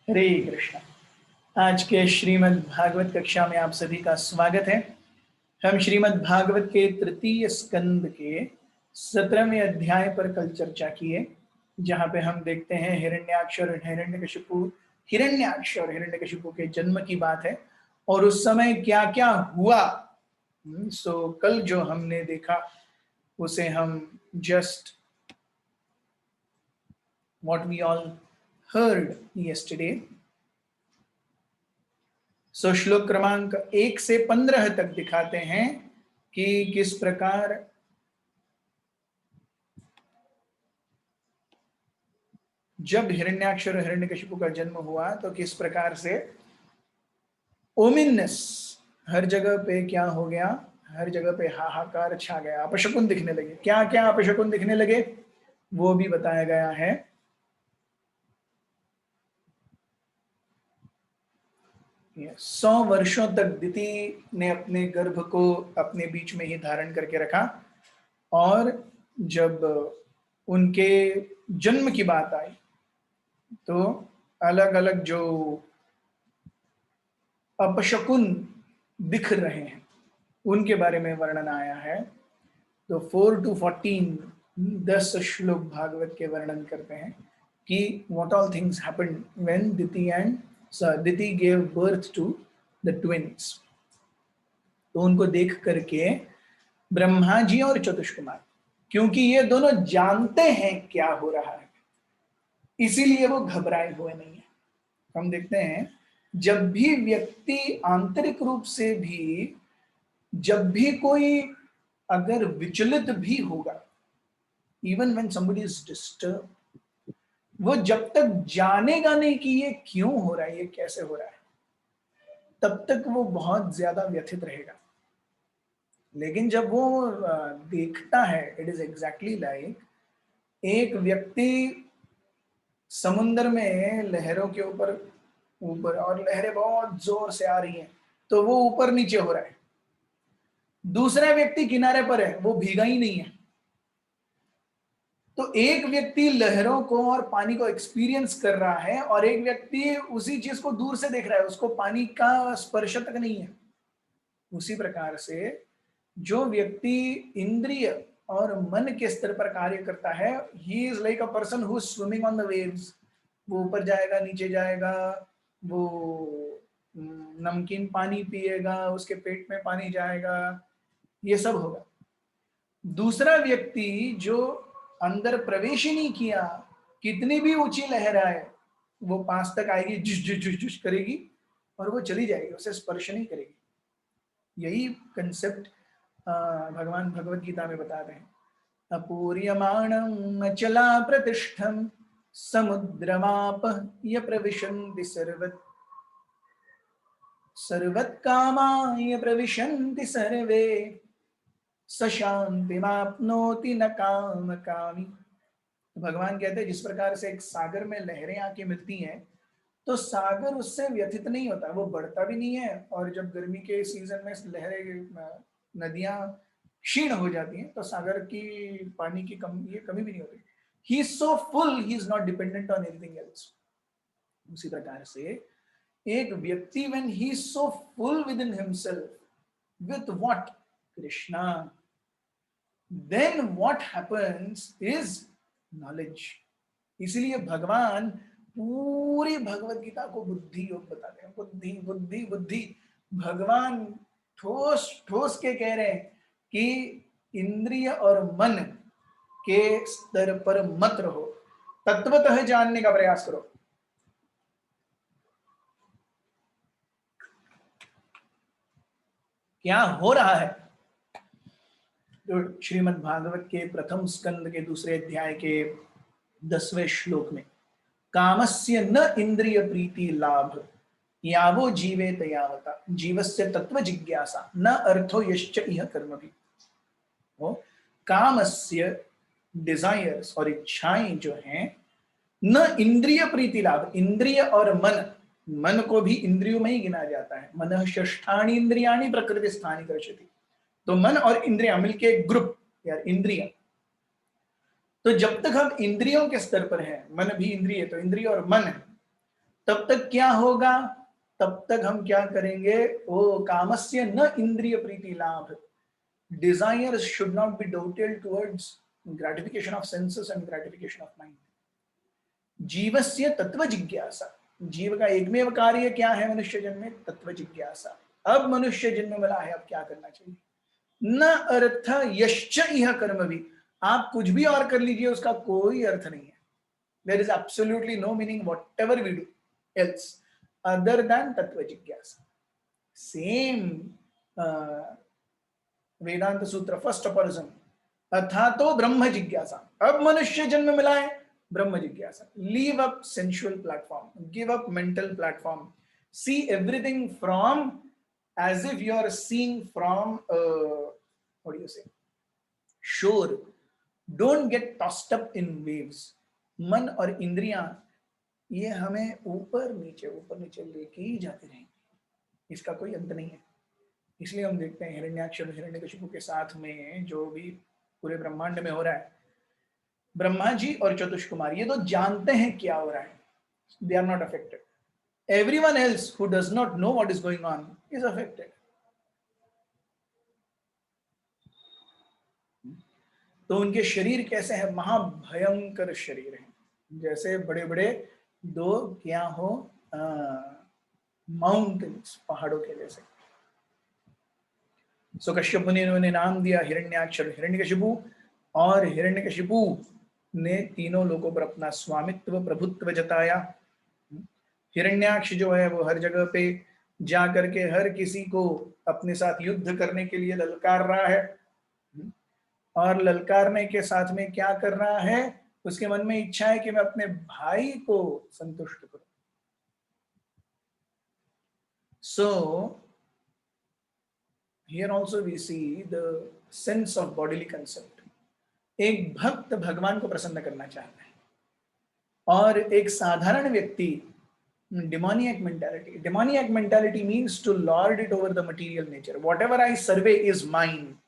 हरे कृष्णा। आज के श्रीमद् भागवत कक्षा में आप सभी का स्वागत है। हम श्रीमद् भागवत के तृतीय स्कंद के 17वें अध्याय पर कल चर्चा किए, जहां पे हम देखते हैं हिरण्याक्ष और हिरण्यकशिपु के जन्म की बात है और उस समय क्या क्या हुआ। सो कल जो हमने देखा उसे हम just what we all heard yesterday. सो श्लोक क्रमांक 1 से 15 तक दिखाते हैं कि किस प्रकार जब हिरण्याक्ष और हिरण्यकशिपु का जन्म हुआ तो किस प्रकार से ओमिनस हर जगह पे क्या हो गया, हर जगह पे हाहाकार छा गया, अपशकुन दिखने लगे। क्या क्या अपशकुन दिखने लगे वो भी बताया गया है। 100 वर्षों तक दिति ने अपने गर्भ को अपने बीच में ही धारण करके रखा और जब उनके जन्म की बात आई तो अलग अलग जो अपशकुन दिख रहे हैं उनके बारे में वर्णन आया है। तो 4 to 14 10 श्लोक भागवत के वर्णन करते हैं कि what all things happened when Diti gave birth to the twins। तो उनको देख करके ब्रह्मा जी और चतुष्कुमार, क्योंकि ये दोनों जानते हैं क्या हो रहा है, इसीलिए वो घबराए हुए नहीं है। हम देखते हैं जब भी व्यक्ति आंतरिक रूप से भी, जब भी कोई अगर विचलित भी होगा, even when somebody is disturb, वो जब तक जानेगा नहीं कि ये क्यों हो रहा है, ये कैसे हो रहा है, तब तक वो बहुत ज्यादा व्यथित रहेगा। लेकिन जब वो देखता है, इट इज एग्जैक्टली लाइक एक व्यक्ति समुद्र में लहरों के ऊपर और लहरें बहुत जोर से आ रही हैं तो वो ऊपर नीचे हो रहा है, दूसरा व्यक्ति किनारे पर है, वो भीगा ही नहीं है। तो एक व्यक्ति लहरों को और पानी को एक्सपीरियंस कर रहा है और एक व्यक्ति उसी चीज को दूर से देख रहा है, उसको पानी का स्पर्श तक नहीं है। उसी प्रकार से जो व्यक्ति इंद्रिय और मन के स्तर पर कार्य करता है, he is like a person who is swimming on the waves. वो ऊपर जाएगा, नीचे जाएगा, वो नमकीन पानी पिएगा, उसके पेट में पानी जाएगा, ये सब होगा। दूसरा व्यक्ति जो अंदर प्रवेश ही नहीं किया, कितनी भी ऊंची लहर आए वो पास तक आएगी, जुश जुश जुश जुश करेगी और वो चली जाएगी, उसे स्पर्श नहीं करेगी। यही कंसेप्ट भगवान भगवत गीता में बताते हैं। अपूर्यमाणं अचला प्रतिष्ठं समुद्रमाप य प्रविशन्ति सर्वत्कामाय प्रविशन्ति सर्वे सशांतिमाप्नोति न काम कामी। भगवान कहते हैं जिस प्रकार से एक सागर में लहरें आके मिलती हैं तो सागर उससे व्यथित नहीं होता, वो बढ़ता भी नहीं है, और जब गर्मी के सीजन में लहरें, नदियां क्षीण हो जाती हैं तो सागर की पानी की कमी भी नहीं होती। He is so full, he is not dependent on anything else. उसी प्रकार से एक व्यक्ति when he is so full with in himself with what Krishna, then what happens is knowledge। इसलिए भगवान पूरी भगवत गीता को बुद्धि योग बताते हैं। बुद्धि बुद्धि बुद्धि। भगवान ठोस ठोस के कह रहे हैं कि इंद्रिय और मन के स्तर पर मत रहो, तत्वतः जानने का प्रयास करो। क्या हो रहा है? तो श्रीमद् भागवत के प्रथम स्कंद के दूसरे अध्याय के 10वें श्लोक में कामस्य न इंद्रिय प्रीति लाभ यावो जीवेत यावता जीवस्य तत्व जिज्ञासा न अर्थो यश्च इह कर्म भी। कामस्य डिजायर्स और इच्छाएं जो हैं, न इंद्रिय प्रीति लाभ, इंद्रिय और मन को भी इंद्रियों में ही गिना जाता है। मनः षष्ठानि इंद्रियाणि प्रकृति स्थानि कर्षति। तो मन और इंद्रियां मिलके एक ग्रुप यार इंद्रिय। तो जब तक हम इंद्रियों के स्तर पर हैं, मन भी इंद्रिय, तो इंद्रिय और मन है, तब तक क्या होगा, तब तक हम क्या करेंगे, ओ कामस्य न इंद्रिय प्रीति लाभ, desires should not be devoted towards gratification of senses and gratification of mind. जीवस्य तत्व जिज्ञासा, जीव का एकमेव कार्य क्या है मनुष्य जन्म में, तत्व जिज्ञासा। अब मनुष्य जन्म मिला है, अब क्या करना चाहिए, न अर्थ यश्च इह कर्म भी, आप कुछ भी और कर लीजिए उसका कोई अर्थ नहीं है। There is absolutely no meaning whatever we do else other than तत्व जिज्ञासा। सेम वेदांत सूत्र फर्स्ट अपरिज्म, अथा तो ब्रह्म जिज्ञासा। अब मनुष्य जन्म मिला है, ब्रह्म जिज्ञासा। Leave up sensual platform, give up mental platform, see everything from as if you are seeing from what do you say, shore. Don't get tossed up in waves. मन और इंद्रियां ये हमें ऊपर नीचे लेके ही जाते रहेंगे, इसका कोई अंत नहीं है। इसलिए हम देखते हैं हिरण्याक्ष और हिरण्यकशिपु के साथ में जो भी पूरे ब्रह्मांड में हो रहा है, ब्रह्मा जी और चतुष्कुमार ये तो जानते हैं क्या हो रहा है, they are not affected. Everyone else who does not know what is going on is affected. तो उनके शरीर कैसे हैं, महाभयंकर शरीर हैं, जैसे बड़े बड़े दो क्या हो माउंटेन्स, पहाड़ों के जैसे। सो कश्यप मुनि ने नाम दिया हिरण्याक्ष और हिरण्यकशिपु, और हिरण्यकशिपु ने तीनों लोगों पर अपना स्वामित्व प्रभुत्व जताया। हिरण्याक्ष जो है वो हर जगह पे जा करके हर किसी को अपने साथ युद्ध करने के लिए ललकार रहा है, और ललकारने के साथ में क्या कर रहा है, उसके मन में इच्छा है कि मैं अपने भाई को संतुष्ट करूं। So here also we see the sense of bodily concept. एक भक्त भगवान को प्रसन्न करना चाहता है, और एक साधारण व्यक्ति demoniac mentality means to lord it over the material nature. Whatever I survey is mine.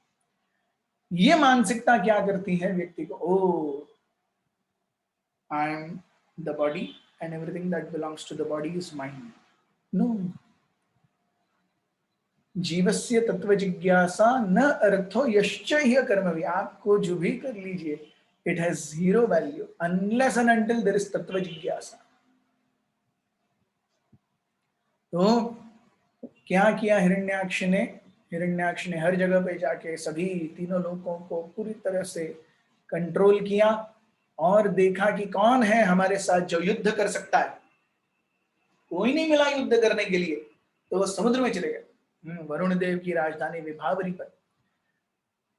ये मानसिकता क्या करती है व्यक्ति को, ओ I am the body and everything that belongs to the body is mine. No. जीवस्य तत्व जिज्ञासा न अर्थो यश्च ह्य कर्म भी, आपको जो भी कर लीजिए it has zero value unless and until there is तत्व जिज्ञासा। तो क्या किया हिरण्याक्ष ने, हिरण्याक्ष ने हर जगह पे जाके सभी तीनों लोगों को पूरी तरह से कंट्रोल किया, और देखा कि कौन है हमारे साथ जो युद्ध कर सकता है। कोई नहीं मिला युद्ध करने के लिए, तो वो समुद्र में चले गए, वरुण देव की राजधानी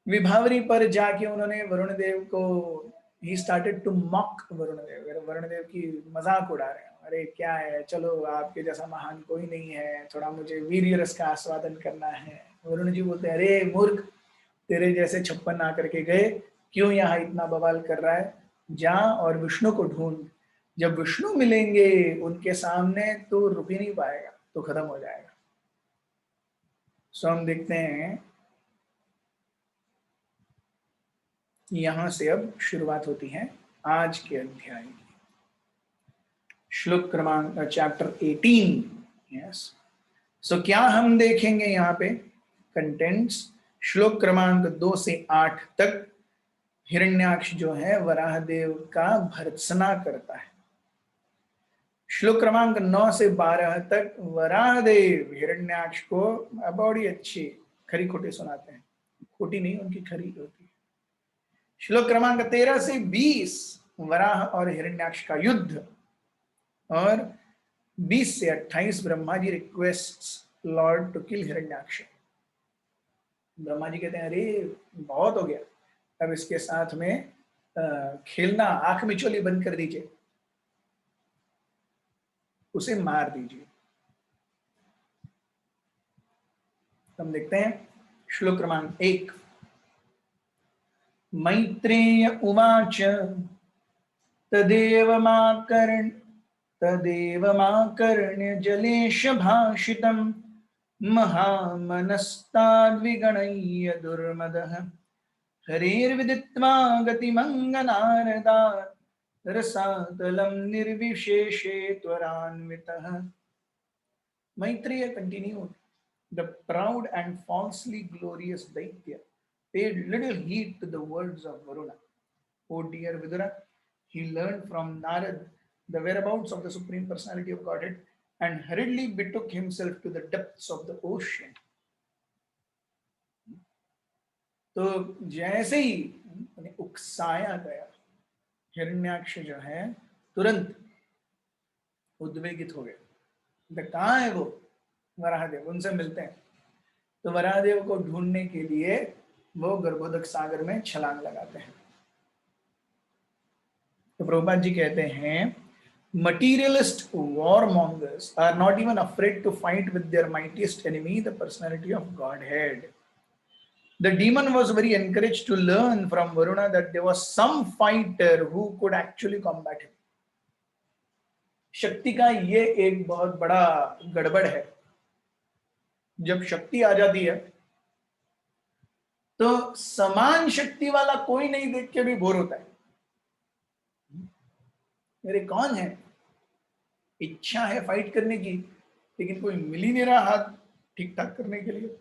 विभावरी पर जाके उन्होंने वरुण देव को, he started to mock Varun देव की मजाक उड़ा रहे हैं, अरे क्या है, चलो आपके जैसा महान कोई नहीं है, थोड़ा मुझे वीर्य रस का आस्वादन करना है। वरुण जी बोलते हैं, अरे मूर्ख, तेरे जैसे 56 आकर के गए, क्यों यहाँ इतना बवाल कर रहा है, जा और विष्णु को ढूंढ, जब विष्णु मिलेंगे उनके सामने तो रुक ही नहीं पाएगा, तो खत्म हो जाएगा। सो हम देखते हैं यहां से अब शुरुआत होती है आज के अध्याय की। श्लोक क्रमांक चैप्टर 18। यस, सो क्या हम देखेंगे यहाँ पे कंटेंट्स, श्लोक क्रमांक 2 से 8 तक हिरण्याक्ष जो है वराहदेव का भर्त्सना करता है। श्लोक क्रमांक 9 से 12 तक वराहदेव हिरण्याक्ष को बड़ी अच्छी खरी खोटी सुनाते हैं, खोटी नहीं उनकी खरी होती है। श्लोक क्रमांक 13 से 20 वराह और हिरण्याक्ष का युद्ध, और 20 से 28 Brahma ji requests lord to kill Hiranyaksha. Brahma ji कहते हैं अरे बहुत हो गया, अब इसके साथ में खेलना, आंख मिचोली बंद कर दीजिए, उसे मार दीजिए। हम देखते हैं श्लोक क्रमांक 1। मैत्रेय उवाच तदेव माकर्ण्य Jalesh भाषितं महामनस्ताद्विगणय्य दुर्मदः हरेर्विदित्वा गतिमङ्गनारदात् रसातलं निर्विशेषे त्वरान्वितः. Maitreya continued, the proud and falsely glorious Daitya paid little heed to the words of Varuna. O dear Vidura, he learned from Narad the whereabouts of the Supreme Personality of Godhead and hurriedly betook himself to the depths of the ocean. तो जैसे ही उन्हें उकसाया गया, हिरण्याक्ष जो है तुरंत उद्वेगित हो गए। कहाँ है वो वराहदेव, उनसे मिलते हैं। तो वराहदेव को ढूंढने के लिए वो गर्भोदक सागर में छलांग लगाते हैं। तो प्रभुपाद जी कहते हैं, materialist warmongers are not even afraid to fight with their mightiest enemy, the personality of Godhead. The demon was very encouraged to learn from Varuna that there was some fighter who could actually combat him. शक्ति का ये एक बहुत बड़ा गड़बड़ है, जब शक्ति आ जाती है तो समान शक्ति वाला कोई नहीं देख के भी बोर होता है। मेरे कौन है, इच्छा है फाइट करने की, लेकिन कोई मिल ही नहीं रहा हाथ ठीक ठाक करने के लिए।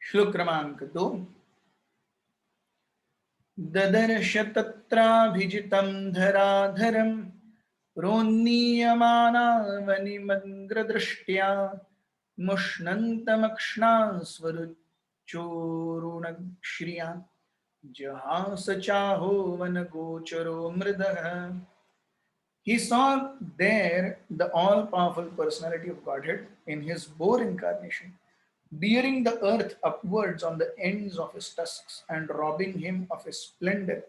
श्लोक क्रमांक 2। ददर्श तत्राभिजितं धराधरं प्रोन्नीयमानावनिमग्रदृष्ट्या मुष्णन्तमक्ष्णास्वरुचोरुणश्रिया जहास चाहो वनगोचरो मृदः। He saw there the all-powerful personality of Godhead in his boar incarnation, bearing the earth upwards on the ends of his tusks and robbing him of his splendor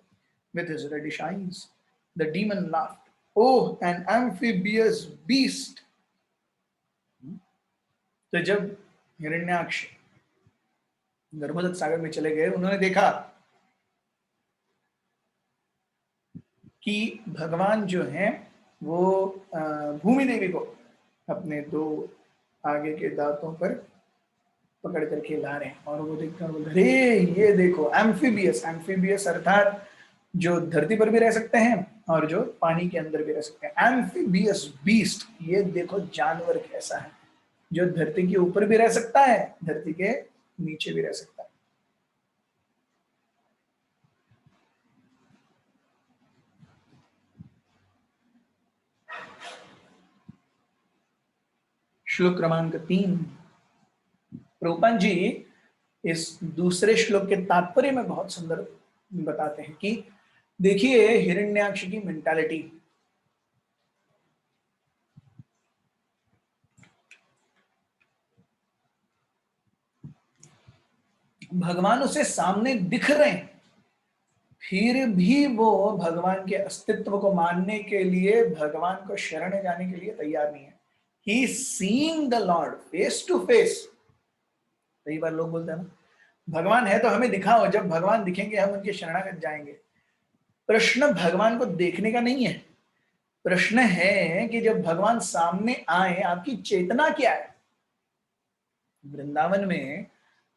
with his reddish eyes. The demon laughed, "Oh, an amphibious beast!" तो जब हिरण्याक्ष गर्भोदक सागर में चले गए, उन्होंने देखा कि भगवान जो हैं वो भूमि देवी को अपने दो आगे के दांतों पर पकड़ करके ला रहे हैं, और वो देखकर बोल रहे, ये देखो एम्फीबियस। एम्फीबियस अर्थात जो धरती पर भी रह सकते हैं और जो पानी के अंदर भी रह सकते हैं। एम्फीबियस बीस्ट, ये देखो जानवर कैसा है, जो धरती के ऊपर भी रह सकता है, धरती के नीचे भी रह सकता है। श्लोक क्रमांक 3। प्रभुपाद जी इस दूसरे श्लोक के तात्पर्य में बहुत सुंदर बताते हैं कि देखिए हिरण्याक्ष की मेंटालिटी। भगवान उसे सामने दिख रहे हैं, फिर भी वो भगवान के अस्तित्व को मानने के लिए, भगवान को शरण जाने के लिए तैयार नहीं है। He is seeing the Lord face to face। कई बार लोग बोलते हैं ना, भगवान है तो हमें दिखाओ, जब भगवान दिखेंगे हम उनके शरणागत जाएंगे। प्रश्न भगवान को देखने का नहीं है, प्रश्न है कि जब भगवान सामने आए आपकी चेतना क्या है। वृंदावन में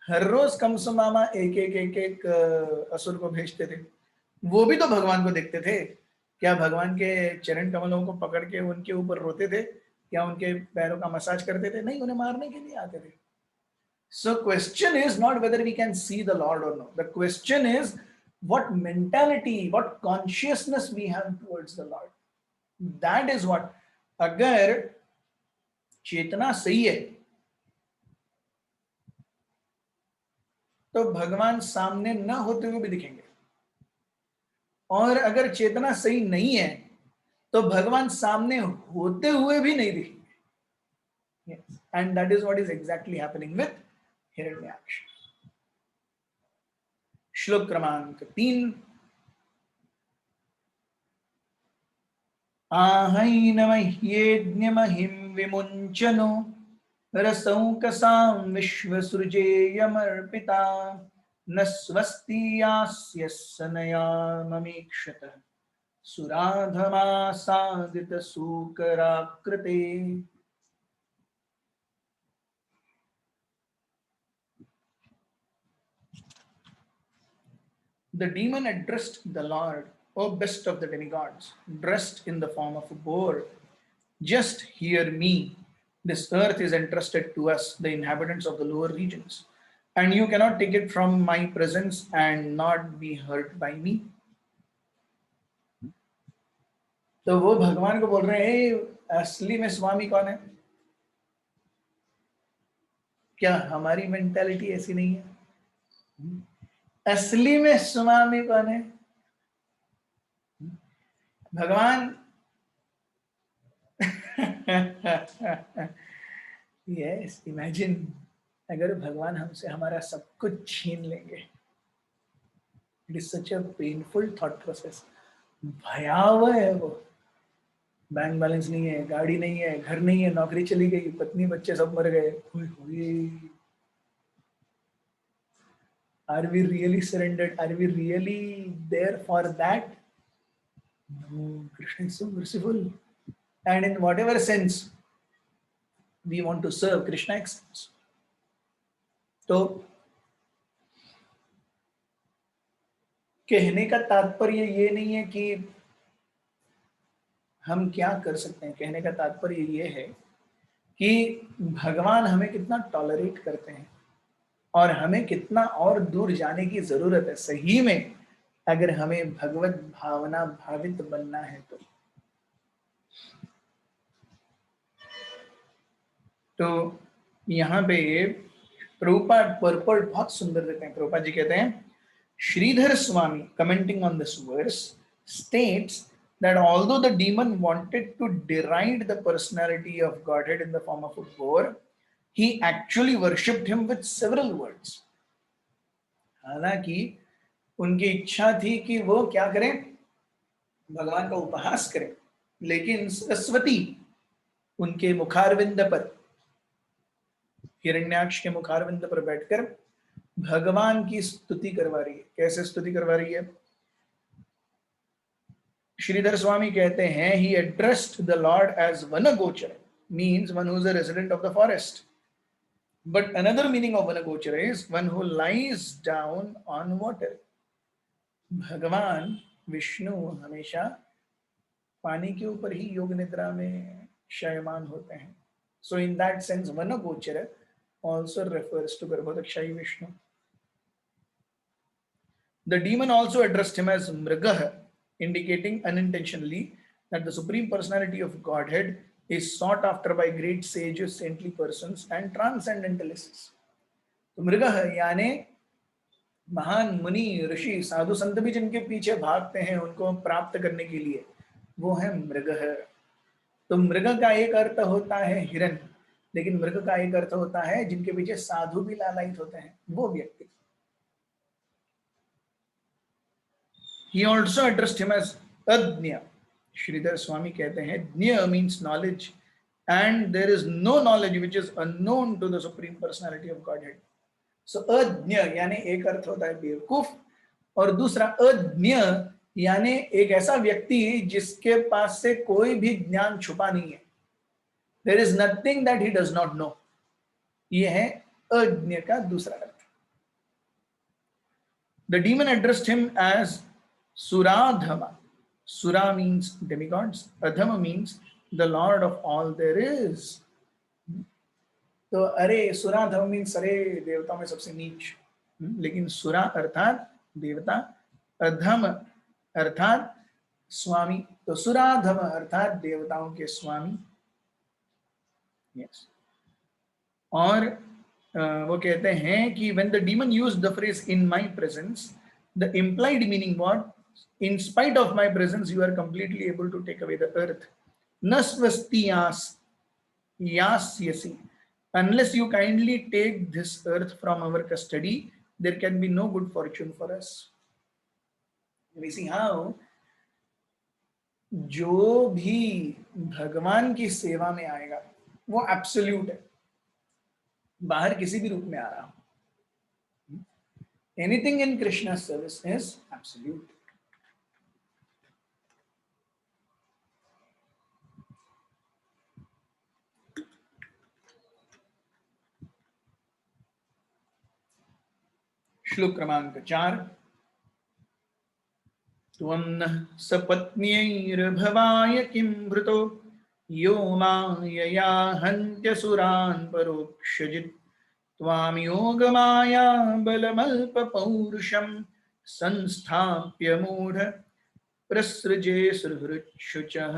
हर रोज कंस मामा एक असुर को भेजते थे, वो भी तो भगवान को देखते थे। क्या भगवान के चरण कमलों को पकड़ के उनके ऊपर रोते थे? क्या उनके पैरों का मसाज करते थे? नहीं, उन्हें मारने के लिए आते थे। So question is not whether we can see the Lord or not. The question is what mentality, what consciousness we have towards the Lord. That is what, अगर चेतना सही है तो भगवान सामने न होते हुए भी दिखेंगे, और अगर चेतना सही नहीं है तो भगवान सामने होते हुए भी नहीं दिखेंगे। Yes. And that is what is exactly happening with Hiranyaksha. श्लोक क्रमांक 3। आहैनमह्येज्ञमहिं विमुञ्चनो रसौकसां विश्वसृजेयमर्पिता न स्वस्ति यास्य सनया ममीक्षतः सुराधमासादितसूकराकृते। The demon addressed the Lord, O best of the demigods, dressed in the form of a boar. Just hear me. This earth is entrusted to us, the inhabitants of the lower regions, and you cannot take it from my presence and not be hurt by me. तो वो भगवान को बोल रहे हैं, असली में स्वामी कौन है? क्या हमारी मेंटालिटी ऐसी नहीं है? असली में स्वामी कौन है? भगवान यस, इमेजिन अगर भगवान हमसे हमारा सब कुछ छीन लेंगे. It is such a painful thought process. भयावह है वो. बैंक बैलेंस नहीं है, गाड़ी नहीं है, घर नहीं है, नौकरी चली गई, पत्नी बच्चे सब मर गए. Are we really surrendered? Are we really there for that? No, Krishna is so merciful. And in whatever sense we want to serve, Krishna accepts. तो कहने का तात्पर्य ये नहीं है कि हम क्या कर सकते हैं. कहने का तात्पर्य ये है कि भगवान हमें कितना टॉलरेट करते हैं और हमें कितना और दूर जाने की जरूरत है सही में, अगर हमें भगवत भावना भावित बनना है तो यहाँ पे प्रभुपाद पर्पट बहुत सुंदर देते हैं. प्रभुपाद जी कहते हैं, Sridhar Swami, commenting on this verse, states that although the demon wanted to deride the personality of Godhead in the form of a boar, he actually worshipped him with several words. हालांकि उनकी इच्छा थी कि वो क्या करें, भगवान का उपहास करें, लेकिन सरस्वती उनके मुखारविंद पर, हिरण्याक्ष के मुखारविंद पर बैठकर भगवान की स्तुति करवा रही है. कैसे स्तुति करवा रही है? श्रीधर स्वामी कहते हैं, he addressed the Lord as Vanagochara, means one who is a resident of the forest. But another meaning of Vanagochara is one who lies down on water. भगवान विष्णु हमेशा पानी के ऊपर ही योग निद्रा में शयमान होते हैं. So in that sense, Vanagochara also refers to Garbhodakshayi Vishnu. The demon also addressed him as Mrigah, indicating unintentionally that the Supreme Personality of Godhead is sought after by great sages, saintly persons and transcendentalists. तो मृगः यानी महान मुनि, ऋषि, साधु संत भी जिनके पीछे भागते हैं उनको प्राप्त करने के लिए, वो है मृगः. तो मृग का एक अर्थ होता है हिरन, लेकिन मृग का एक अर्थ होता है जिनके पीछे साधु भी लालायित होते हैं, वो व्यक्ति. He also addressed him as Adnya. Sridhar Swami कहते हैं, Dnya means knowledge, and there is no knowledge which is unknown to the Supreme Personality of Godhead. So Adnya यानी एक अर्थ होता है बेवकूफ, और दूसरा अज्ञ यानी एक ऐसा व्यक्ति जिसके पास से कोई भी ज्ञान छुपा नहीं है. There is nothing that he does not know. ये है अज्ञ का दूसरा अर्थ. The demon addressed him as Suradhama. Sura means demigods. Adhama means the Lord of all there is. तो अरे सुराधम मीन्स अरे देवताओं में सबसे नीच, लेकिन सुरा अर्थात देवता, अधम अर्थात स्वामी. तो सुराधम अर्थात देवताओं के स्वामी. यस. और वो कहते हैं कि when the demon used the phrase in my presence, the implied meaning was in spite of my presence you are completely able to take away the earth. Nasvasti yasyasi. Unless you kindly take this earth from our custody, there can be no good fortune for us. We see how जो भी भगवान की सेवा में आएगा वो absolute है, बाहर किसी भी रूप में आ रहा हो. Anything in Krishna service is absolute. श्लोक क्रमांक 4. त्वं नः सपत्न्यैर्भवाय किं भृतो यो मायया हन्त्यसुरान् परोक्षजित् त्वां योगमाया बलमल्पपौरुषं संस्थाप्य मूढ़ प्रसृजे सुहृच्छुचः.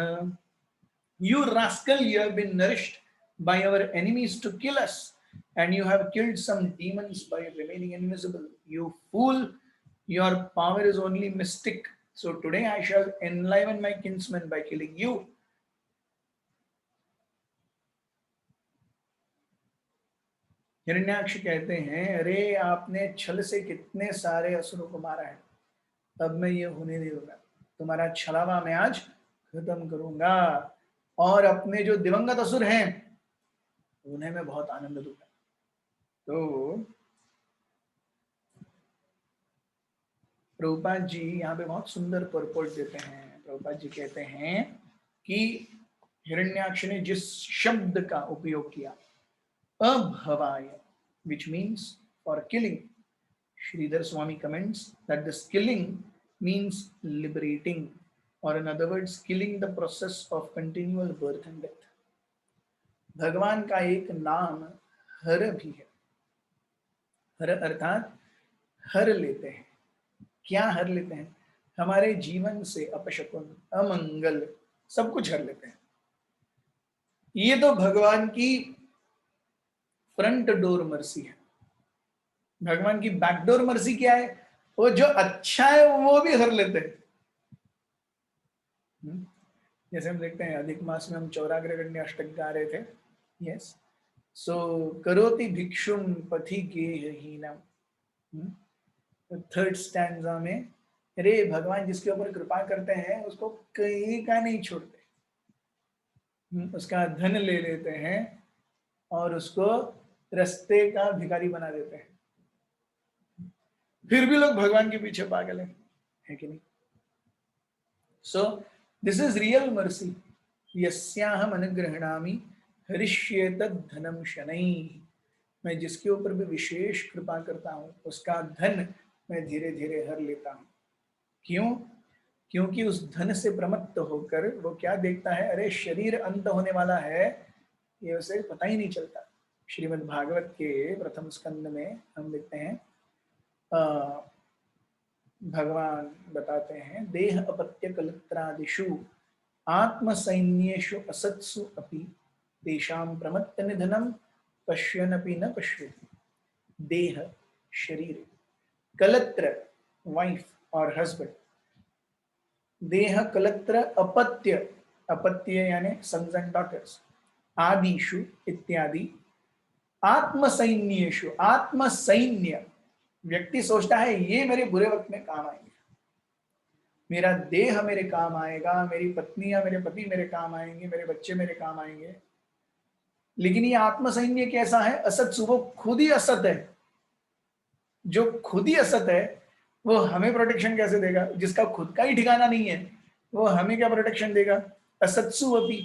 You rascal, you have been nourished by our enemies to kill us, and you have killed some demons by remaining invisible. You fool, your power is only mystic. So today I shall enliven my kinsmen by killing you. Hiranyaksha कहते हैं, अरे आपने छल से कितने सारे असुरों को मारा है, अब मैं ये होने नहीं दूंगा, तुम्हारा छलावा मैं आज खत्म करूंगा, और अपने जो दिवंगत असुर हैं उन्हें मैं बहुत आनंद दूंगा. तो प्रभुपाद जी यहाँ पे बहुत सुंदर परपोर्ट देते हैं. प्रभुपाद जी कहते हैं कि हिरण्याक्ष ने जिस शब्द का उपयोग किया, अभवाय, which means for killing, Sridhar Swami comments that this killing means liberating, or in other words killing the process of continual birth and death. भगवान का एक नाम हर भी है. हर अर्थात हर लेते हैं. क्या हर लेते हैं? हमारे जीवन से अपशकुन, अमंगल सब कुछ हर लेते हैं. ये तो भगवान की फ्रंट डोर मर्सी है. भगवान की बैकडोर मर्सी क्या है? वो जो अच्छा है वो भी हर लेते हैं. जैसे हम देखते हैं अधिक मास में हम चौराग्रगण्य अष्टक गा रहे थे. यस, सो करोति भिक्षुम पथि गेहहीनम. थर्ड स्टैंजा में, अरे भगवान जिसके ऊपर कृपा करते हैं उसको कहीं का नहीं छोड़ते. उसका धन ले लेते हैं और उसको रास्ते का भिखारी बना देते हैं. फिर भी लोग भगवान के पीछे पागल हैं, है कि नहीं? So this is real mercy. यस्याहम अनुगृह्णामि हरिष्येत धनम शनैः. मैं जिसके ऊपर भी विशेष कृपा करता हूँ उसका धन मैं धीरे धीरे हर लेता हूँ. क्यों? क्योंकि उस धन से प्रमत्त होकर वो क्या देखता है, अरे शरीर अंत होने वाला है, ये उसे पता ही नहीं चलता. श्रीमद् भागवत के प्रथम स्कंद में हम देखते हैं, भगवान बताते हैं, देह अपत्य कलत्रादिषु आत्मसैन्येषु असत्सु अपि तेषां प्रमत्त निधनम पश्यन्नपि न पश्यति. देह शरीर, कलत्र वाइफ और हस्बैंड. देह कलत्र अपत्य, अपत्य यानी सन्स एंड डॉटर्स, आदिषु इत्यादि, आत्मसैन्येषु, आत्मसैन्य, व्यक्ति सोचता है ये मेरे बुरे वक्त में काम आएंगे, मेरा देह मेरे काम आएगा, मेरी पत्नियां मेरे पति मेरे काम आएंगे, मेरे बच्चे मेरे काम आएंगे. लेकिन ये आत्मसैन्य कैसा है? असत, वो खुद ही असत है. जो खुद ही असत है वो हमें प्रोटेक्शन कैसे देगा? जिसका खुद का ही ठिकाना नहीं है वो हमें क्या प्रोटेक्शन देगा? असत्सु अपि.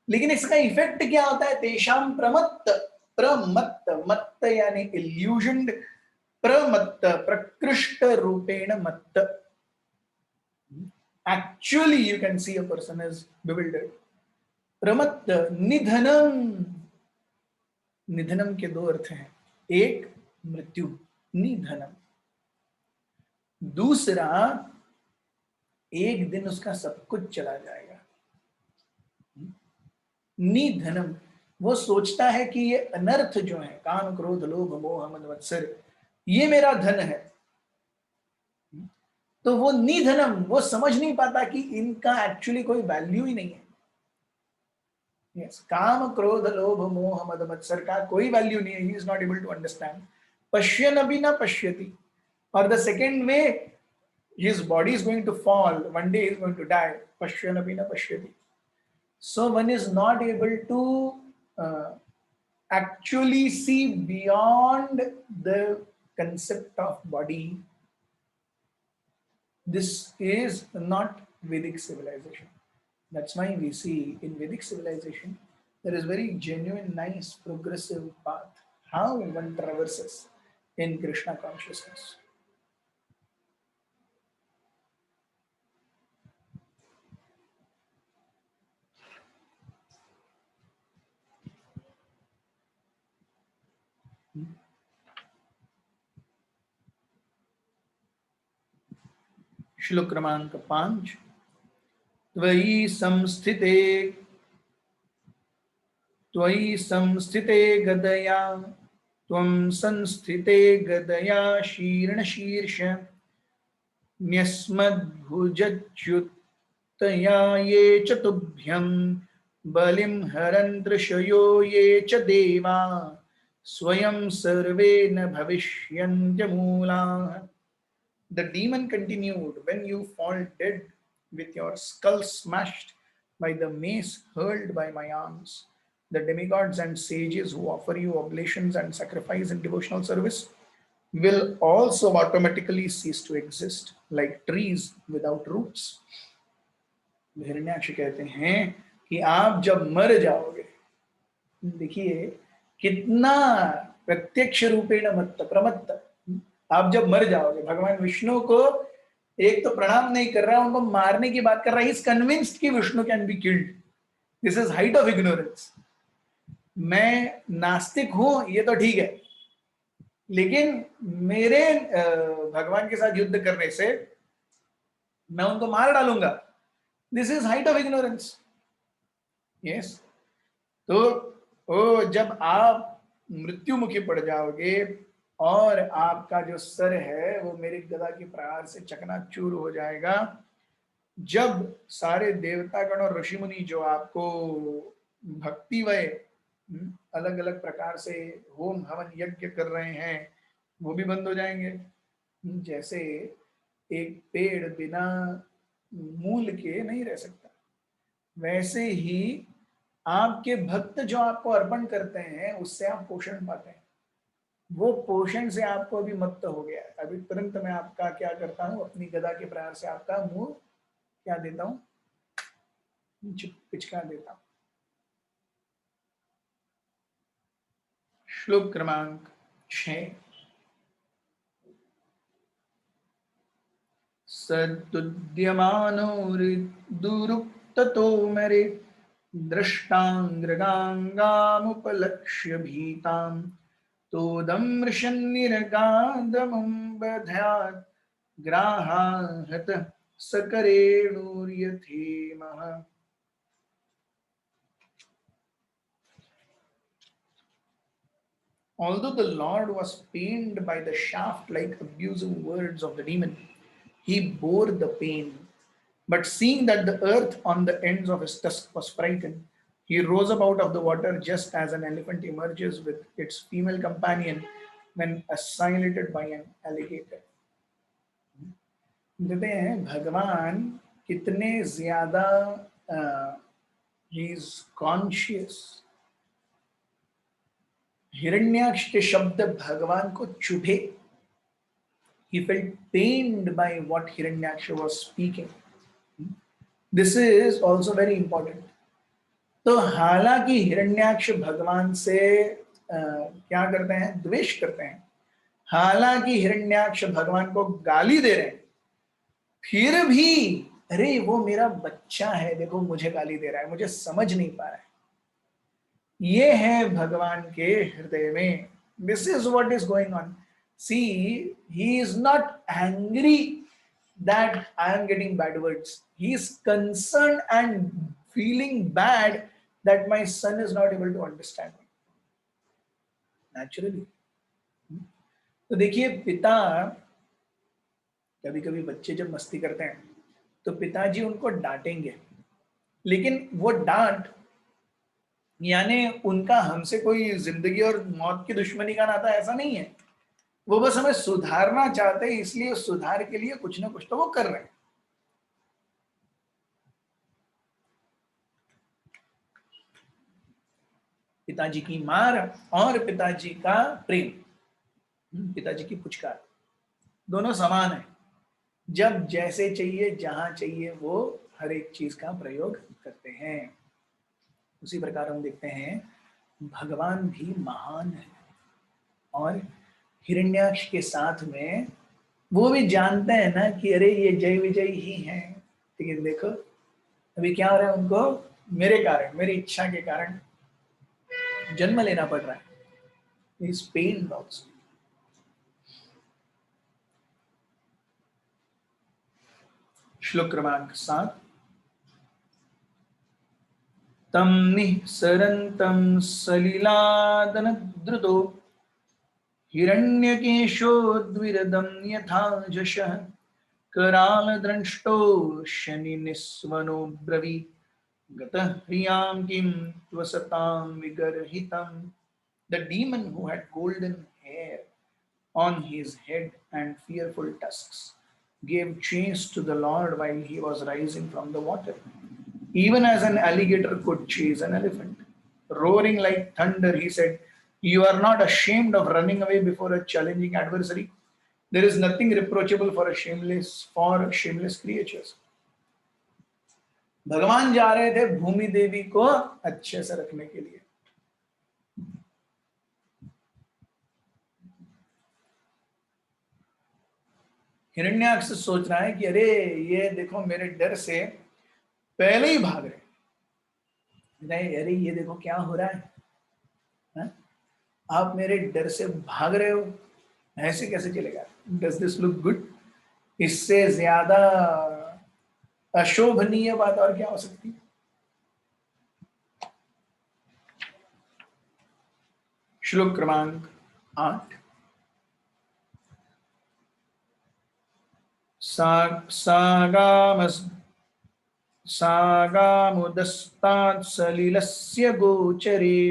लेकिन इसका इफेक्ट क्या होता है? तेषाम प्रमत्त, प्रमत्त, मत्त यानी इल्यूजन्ड, प्रमत्त प्रकृष्ट रूपेण मत्त. Actually you can see a person is bewildered. प्रमत्त, निधनम. निधनम के दो अर्थ हैं, एक मृत्यु, निधनम. दूसरा, एक दिन उसका सब कुछ चला जाएगा. निधनम, वो सोचता है कि ये अनर्थ जो है, काम क्रोध लोभ मोह मद मत्सर, ये मेरा धन है. तो वो निधनम, वो समझ नहीं पाता कि इनका एक्चुअली कोई वैल्यू ही नहीं है. Yes, काम क्रोध लोभ मोह मद मत्सर का कोई वैल्यू नहीं है. He is not able to understand. पश्यन अभी न पश्यति. और the second way, his body is going to fall, one day he is going to die. Pashyan abhi na pashyati. So one is not able to actually see beyond the concept of body. This is not Vedic civilization. That's why we see in Vedic civilization there is very genuine, nice, progressive path how one traverses in Krishna consciousness. श्लोक क्रमांक 5। त्वयि संस्थिते गदया त्वं संस्थिते गदया शीर्णशीर्ष न्यस्मद्भुजच्युतया ये च तुभ्यं बलिं हरन् ऋषयो ये च देवा स्वयं सर्वे न भविष्यन्त्यमूलाः। The demon continued, when you fall dead with your skull smashed by the mace hurled by my arms, the demigods and sages who offer you oblations and sacrifice in devotional service will also automatically cease to exist, like trees without roots. Hiranyaksha कहते हैं कि आप जब मर जाओगे, देखिए कितना प्रत्यक्ष रूपेण मत्त प्रमत्त, आप जब मर जाओगे, भगवान विष्णु को एक तो प्रणाम नहीं कर रहा, उनको मारने की बात कर रहा है। इज कन्विंस्ड कि Vishnu can be killed. This is height of ignorance. मैं नास्तिक हूं ये तो ठीक है, लेकिन मेरे भगवान के साथ युद्ध करने से मैं उनको मार डालूंगा। This is height of ignorance. Yes, तो जब आप मृत्युमुखी पड़ जाओगे और आपका जो सर है वो मेरी गदा के प्रहार से चकनाचूर हो जाएगा, जब सारे देवतागण और ऋषि मुनि जो आपको भक्तिमय अलग अलग प्रकार से होम हवन यज्ञ कर रहे हैं वो भी बंद हो जाएंगे। जैसे एक पेड़ बिना मूल के नहीं रह सकता, वैसे ही आपके भक्त जो आपको अर्पण करते हैं उससे आप पोषण पाते हैं। वो पोषण से आपको अभी मत्त हो गया है। अभी तुरंत मैं आपका क्या करता हूं, अपनी गदा के प्रहार से आपका मुंह क्या देता हूं, पिचका देता हूं। श्लोक क्रमांक 6। सदुद्यमानोर्दुरुक्ततो मरे दृष्टांग्रगांगामुपलक्ष्य भीताम् तोदमृशन्निरगादमुम्बध्यात् ग्राहाहत सकरेणुर्यथेमः। Although the Lord was pained by the shaft-like abusive words of the demon, he bore the pain. But seeing that the earth on the ends of his tusk was frightened, he rose up out of the water just as an elephant emerges with its female companion when assailed by an alligator. कहते हैं भगवान कितने ज्यादा he is conscious। Hiranyaksha के शब्द भगवान को चुभे। He felt pained by what Hiranyaksha was speaking. This is also very important. तो हालांकि हिरण्याक्ष भगवान से क्या करते हैं, द्वेष करते हैं, हालांकि हिरण्याक्ष भगवान को गाली दे रहे हैं, फिर भी अरे वो मेरा बच्चा है, देखो मुझे गाली दे रहा है, मुझे समझ नहीं पा रहा है। ये है भगवान के हृदय में। This is what is going on. See, he is not angry that I am getting bad words. He is concerned and feeling bad that my son is not able to understand me. Naturally. तो देखिए पिता, कभी कभी बच्चे जब मस्ती करते हैं तो पिताजी उनको डांटेंगे, लेकिन वो डांट यानी उनका हमसे कोई जिंदगी और मौत की दुश्मनी का नाता ऐसा नहीं है। वो बस हमें सुधारना चाहते हैं, इसलिए सुधार के लिए कुछ ना कुछ तो वो कर रहे हैं। पिताजी की मार और पिताजी का प्रेम, पिताजी की पुचकार, दोनों समान है। जब जैसे चाहिए जहां चाहिए वो हर एक चीज का प्रयोग करते हैं। उसी प्रकार हम देखते हैं भगवान भी महान है और हिरण्याक्ष के साथ में वो भी जानते हैं ना कि अरे ये जय विजय ही हैं, लेकिन देखो अभी क्या हो रहा है, उनको मेरे कारण, मेरी इच्छा के कारण जन्म लेना पड़ रहा है। इस पेन श्लोक क्रमांक 7। तम निःसरन्तं सलिलादनद्रुतो हिरण्यकेशोद्विरदं यथा जशः करालदंष्टो शनिनिस्वनो ब्रवीत् गतः ह्रियां किं त्वसतां विगर्हितम्। The demon who had golden hair on his head and fearful tusks gave chase to the Lord while he was rising from the water, even as an alligator could chase an elephant. Roaring like thunder, he said, "You are not ashamed of running away before a challenging adversary? There is nothing reproachable for shameless creatures." भगवान जा रहे थे भूमि देवी को अच्छे से रखने के लिए। हिरण्याक्ष सोच रहा है कि अरे ये देखो मेरे डर से पहले ही भाग रहे, अरे ये देखो क्या हो रहा है? आप मेरे डर से भाग रहे हो, ऐसे कैसे चलेगा? Does this look good? इससे ज्यादा अशोभनीय बात और क्या हो सकती है? श्लोक क्रमांक 8। सागामुदस्तात् सलिलस्य गोचरे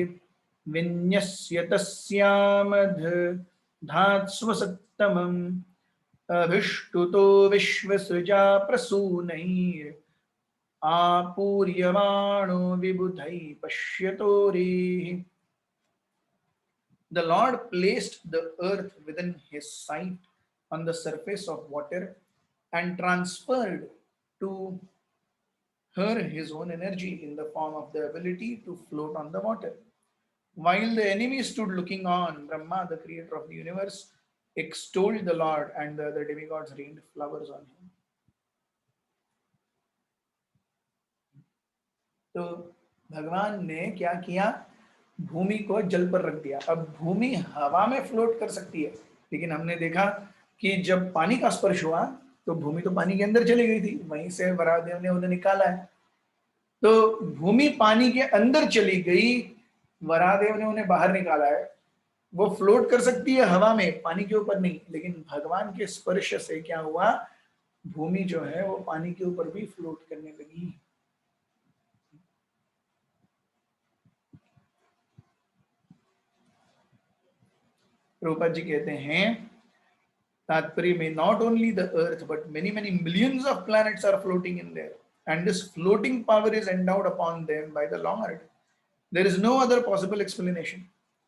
विन्यस्य तस्यामधात्स्वसत्तमम् अभिष्टुतो विश्वसृजा प्रसूनैर् आपूर्यमाणो विबुधैः पश्यतोरेः। The Lord placed the earth within his sight on the surface of water and transferred to her his own energy in the form of the ability to float on the water. While the enemy stood looking on, Brahma, the creator of the universe, extolled the Lord, and the other demigods rained flowers on him. तो भगवान ने क्या किया? भूमि को जल पर रख दिया। अब भूमि हवा में फ्लोट कर सकती है, लेकिन हमने देखा कि जब पानी का स्पर्श हुआ तो भूमि तो पानी के अंदर चली गई थी, वहीं से वराहदेव ने उन्हें निकाला है। तो भूमि पानी के अंदर चली गई, वराहदेव ने उन्हें बाहर निकाला है। वो फ्लोट कर सकती है हवा में, पानी के ऊपर नहीं, लेकिन भगवान के स्पर्श से क्या हुआ? भूमि जो है वो पानी के ऊपर भी फ्लोट करने लगी। प्रभुपाद जी कहते हैं तात्पर्य में, not only the earth but many millions of planets are floating in there, and this floating power is endowed upon them by the Lord. There is no other possible explanation.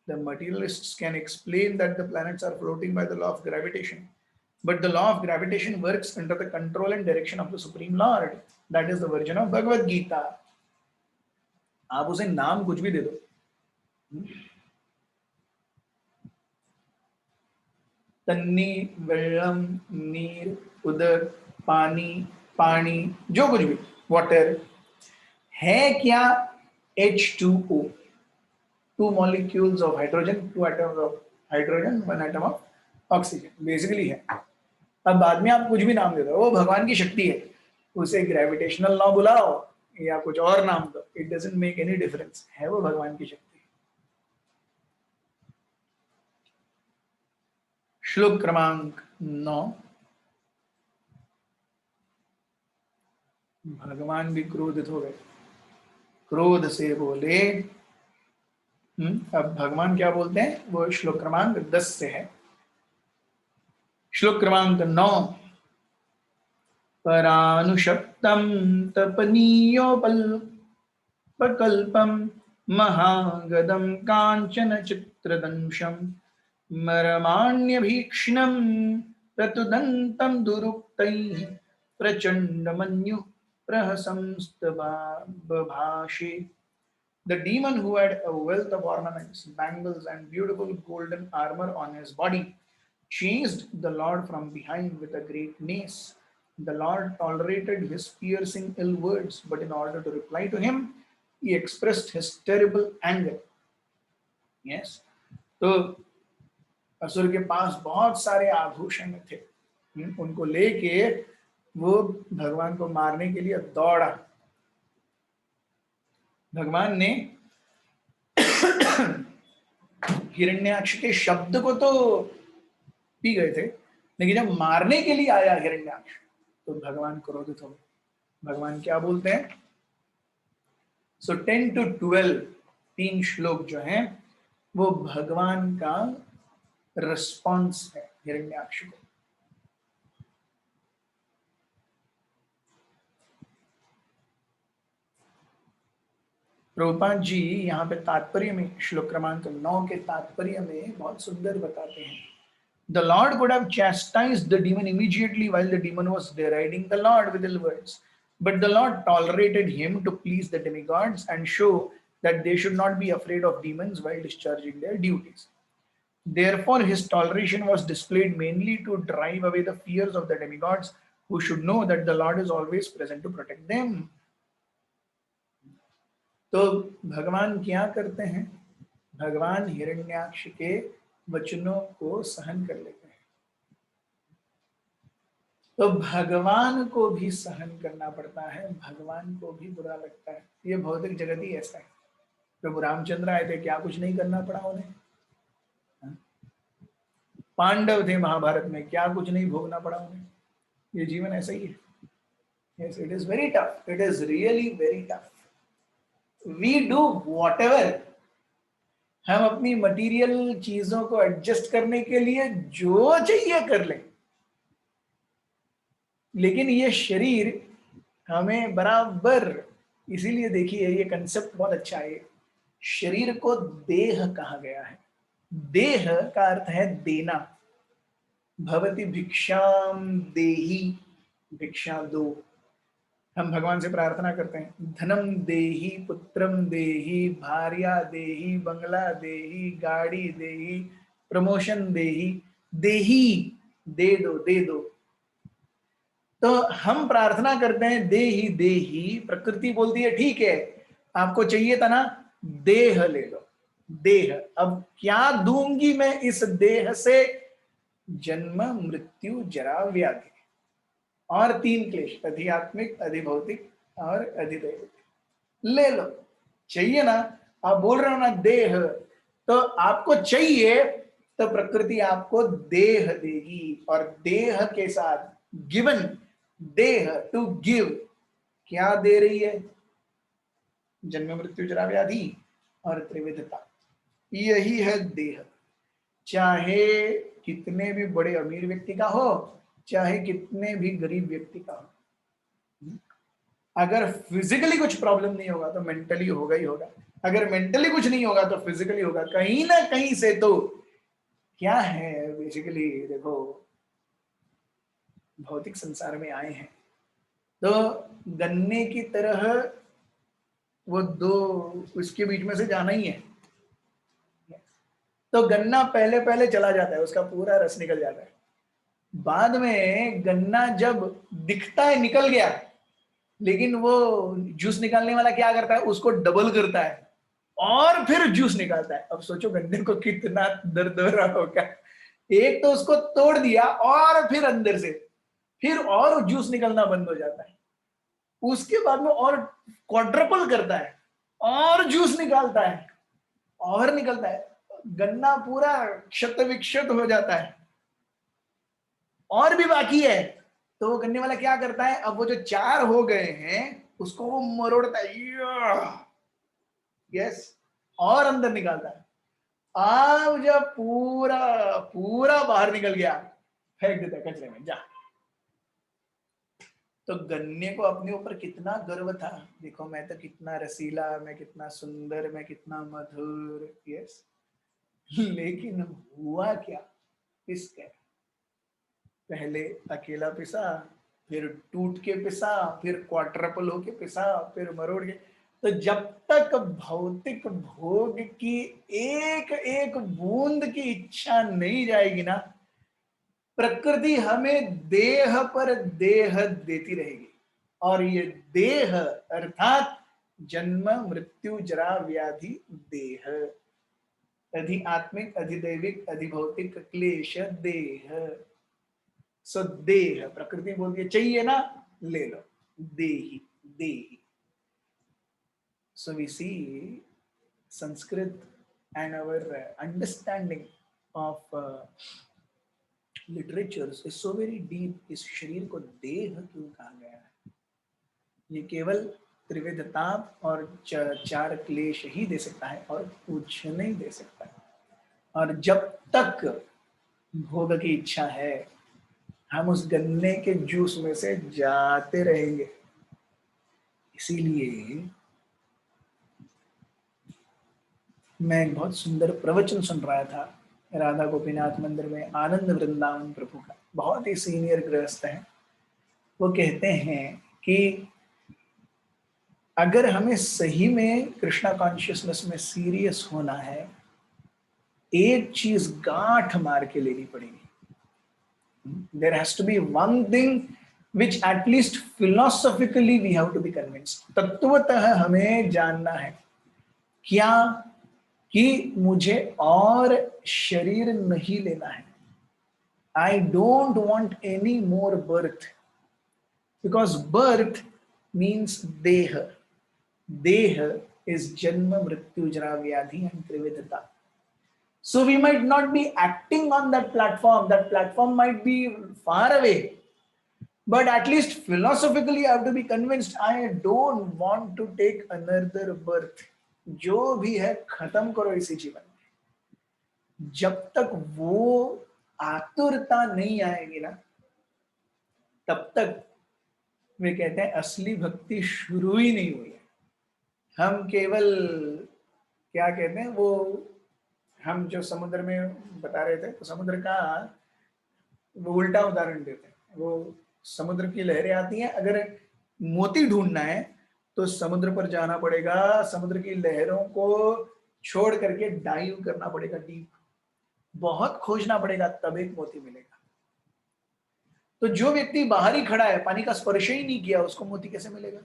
The materialists can explain that the planets are floating by the law of gravitation, but the law of gravitation works under the control and direction of the Supreme Lord. That is the version of Bhagavad Gita. आप उसे नाम कुछ भी दे दो, तन्नी, वेल्लम, नीर, उदक, पानी, पानी, जो कुछ भी, वाटर है क्या? H2O, 2 molecules of hydrogen, 2 atoms of hydrogen, 1 atom of oxygen, basically है। अब बाद में आप कुछ भी नाम दे दो, वो भगवान की शक्ति है, उसे ग्रेविटेशनल लॉ बुलाओ या कुछ और नाम दो, it doesn't make any difference, है वो भगवान की शक्ति। श्लोक क्रमांक 9। भगवान भी क्रोधित हो गए, क्रोध से बोले। अब भगवान क्या बोलते हैं वो श्लोक क्रमांक 10 से है। श्लोक क्रमांक 9। परानुशक्तं तपनीयोपकल्पं महागदं कांचन चित्रदंशं मरमाण्यभीक्ष्णं प्रतुदन्तं दुरुक्तैः प्रचण्डमन्युः प्रहसंस्तबभाषे। The demon who had a wealth of ornaments, bangles, and beautiful golden armor on his body chased the Lord from behind with a great mace. The Lord tolerated his piercing ill words, but in order to reply to him, he expressed his terrible anger. Yes, तो असुर के पास बहुत सारे आभूषण थे, उनको लेके वो भगवान को मारने के लिए दौड़ा। भगवान ने हिरण्याक्ष के शब्द को तो पी गए थे, लेकिन जब मारने के लिए आया हिरण्याक्ष तो भगवान क्रोधित हो गए। भगवान क्या बोलते हैं? सो 10 to 12 तीन श्लोक जो हैं वो भगवान का रिस्पॉन्स है हिरण्याक्ष को। प्रभुपाद जी यहाँ पे तात्पर्य में श्लोक क्रमांक 9 के तात्पर्य में बहुत सुंदर बताते हैं। The Lord could have chastised the demon immediately while the demon was deriding the Lord with ill words, but the Lord tolerated him to please the demigods and show that they should not be afraid of demons while discharging their duties. Therefore, his toleration was displayed mainly to drive away the fears of the demigods, who should know that the Lord is always present to protect them. तो भगवान क्या करते हैं? भगवान हिरण्याक्ष के वचनों को सहन कर लेते हैं। तो भगवान को भी सहन करना पड़ता है, भगवान को भी बुरा लगता है। ये भौतिक जगत ही ऐसा है। प्रभु रामचंद्र आए थे, क्या कुछ नहीं करना पड़ा उन्हें? पांडव थे महाभारत में, क्या कुछ नहीं भोगना पड़ा उन्हें? ये जीवन ऐसा ही है। Yes, it is very tough. It is really very tough. We do whatever. हम अपनी मटेरियल चीजों को एडजस्ट करने के लिए जो चाहिए कर लें, लेकिन ये शरीर हमें बराबर, इसीलिए देखिए ये कंसेप्ट बहुत अच्छा है। शरीर को देह कहा गया है। देह का अर्थ है देना। भवति भिक्षाम देहि, भिक्षा दो। हम भगवान से प्रार्थना करते हैं, धनम देहि, पुत्रम देहि, भार्या देहि, बंगला देहि, गाड़ी देहि, प्रमोशन देहि। देहि, दे दो, दे दो। तो हम प्रार्थना करते हैं देहि देहि, प्रकृति बोलती है ठीक है, आपको चाहिए था ना, देह ले लो। देह, अब क्या दूंगी मैं इस देह से? जन्म, मृत्यु, जरा, व्याधि और तीन क्लेश, अधिआत्मिक, अधिभौतिक और अधिदैविक। ले लो, चाहिए ना? आप बोल रहे हो ना देह, तो आपको चाहिए तो प्रकृति आपको देह देगी। और देह के साथ गिवन, देह टू गिव, क्या दे रही है? जन्म, मृत्यु, जरा, व्याधि और त्रिविधता। यही है देह। चाहे कितने भी बड़े अमीर व्यक्ति का हो, चाहे कितने भी गरीब व्यक्ति का हो, अगर फिजिकली कुछ प्रॉब्लम नहीं होगा तो मेंटली होगा ही होगा। अगर मेंटली कुछ नहीं होगा तो फिजिकली होगा। कहीं ना कहीं से तो क्या है, बेसिकली देखो, भौतिक संसार में आए हैं तो गन्ने की तरह वो दो, उसके बीच में से जाना ही है। तो गन्ना पहले पहले चला जाता है, उसका पूरा रस निकल जाता है। बाद में गन्ना जब दिखता है निकल गया, लेकिन वो जूस निकालने वाला क्या करता है? उसको डबल करता है और फिर जूस निकालता है। अब सोचो गन्ने को कितना दर्द हो रहा होगा। एक तो उसको तोड़ दिया और फिर अंदर से फिर और जूस निकलना बंद हो जाता है। उसके बाद में और क्वाड्रपल करता है और जूस निकालता है और निकलता है। गन्ना पूरा क्षत विक्षत हो जाता है और भी बाकी है। तो वो गन्ने वाला क्या करता है? अब वो जो चार हो गए हैं उसको वो मरोड़ता है, यस, और अंदर निकालता है। अब जब पूरा पूरा बाहर निकल गया, फेंक देता है कचरे में, जा। तो गन्ने को अपने ऊपर कितना गर्व था, देखो मैं तो कितना रसीला, मैं कितना सुंदर, मैं कितना मधुर, यस। लेकिन हुआ क्या? पिस गया। पहले अकेला पिसा, फिर टूट के पिसा, फिर क्वाड्रपल होके पिसा, फिर मरोड़ के। तो जब तक भौतिक भोग की एक एक बूंद की इच्छा नहीं जाएगी ना, प्रकृति हमें देह पर देह देती रहेगी। और ये देह अर्थात जन्म, मृत्यु, जरा, व्याधि, देह, अधिआत्मिक, अधिदैविक, अधिभौतिक, क्लेश, देह। सो देह, प्रकृति बोलती है चाहिए ना, ले लो, देही, देही. So we see Sanskrit and our understanding of literatures is so very deep. इस शरीर को देह क्यों कहा गया है? ये केवल त्रिविध ताप और चार क्लेश ही दे सकता है और कुछ नहीं दे सकता है. और जब तक भोग की इच्छा है, हम उस गन्ने के जूस में से जाते रहेंगे. इसीलिए मैं एक बहुत सुंदर प्रवचन सुन रहा था राधा गोपीनाथ मंदिर में, आनंद वृंदावन प्रभु का, बहुत ही सीनियर गृहस्थ है. वो कहते हैं कि अगर हमें सही में कृष्णा कॉन्शियसनेस में सीरियस होना है, एक चीज गांठ मार के लेनी पड़ेगी. There has to be one thing which at least philosophically we have to be convinced. तत्वतः हमें जानना है क्या कि मुझे और शरीर नहीं लेना है. I don't want any more birth, because birth means deha. Deha is janma, mrityu, jara, vyadhi and trividhata. So we might not be acting on that platform. That platform might be far away. But at least philosophically I have to be convinced I don't want to take another birth. जो भी है खत्म करो इसी जीवन में. जब तक वो आतुरता नहीं आएगी ना, तब तक वे कहते हैं असली भक्ति शुरू ही नहीं हुई है. हम केवल क्या कहते हैं, वो हम जो समुद्र में बता रहे थे, तो समुद्र का वो उल्टा उदाहरण देते हैं. वो समुद्र की लहरें आती हैं, अगर मोती ढूंढना है तो समुद्र पर जाना पड़ेगा, समुद्र की लहरों को छोड़ करके डाइव करना पड़ेगा डीप, बहुत खोजना पड़ेगा, तब एक मोती मिलेगा. तो जो व्यक्ति बाहर ही खड़ा है, पानी का स्पर्श ही नहीं किया, उसको मोती कैसे मिलेगा?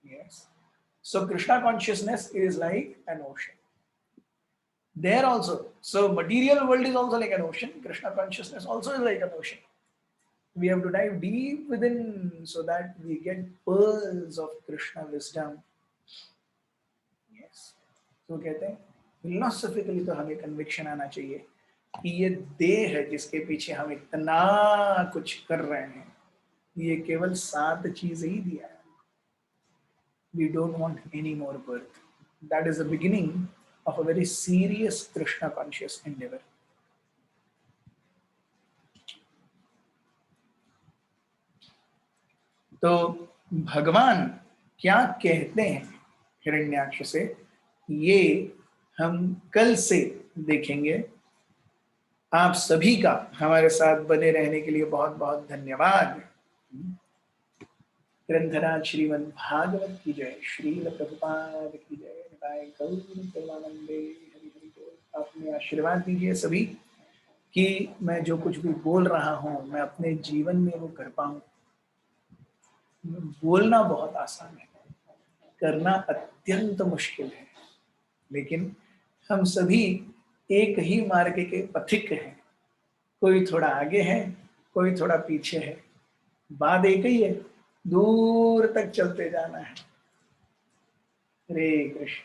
Yes. So Krishna consciousness is like an ocean. There also, so material world is also like an ocean. Krishna consciousness also is like an ocean. We have to dive deep within so that we get pearls of Krishna wisdom. Yes. So कहते हैं philosophically तो हमें conviction आना चाहिए कि ये देह है जिसके पीछे हम इतना कुछ कर रहे हैं, ये केवल 7 चीजें ही दिया है. We don't want any more birth. That is the beginning of a very serious Krishna conscious endeavor. तो भगवान क्या कहते हैं हिरण्याक्ष से, ये हम कल से देखेंगे. आप सभी का हमारे साथ बने रहने के लिए बहुत बहुत धन्यवाद. ग्रंथराज श्रीमद् भागवत की जय, श्रील प्रभुपाद की जय. अपने आशीर्वाद दीजिए सभी कि मैं जो कुछ भी बोल रहा हूँ मैं अपने जीवन में वो कर पाऊँ. बोलना बहुत आसान है, करना अत्यंत मुश्किल है, लेकिन हम सभी एक ही मार्ग के पथिक हैं. कोई थोड़ा आगे है, कोई थोड़ा पीछे है, बात एक ही है, दूर तक चलते जाना है. हरे कृष्ण.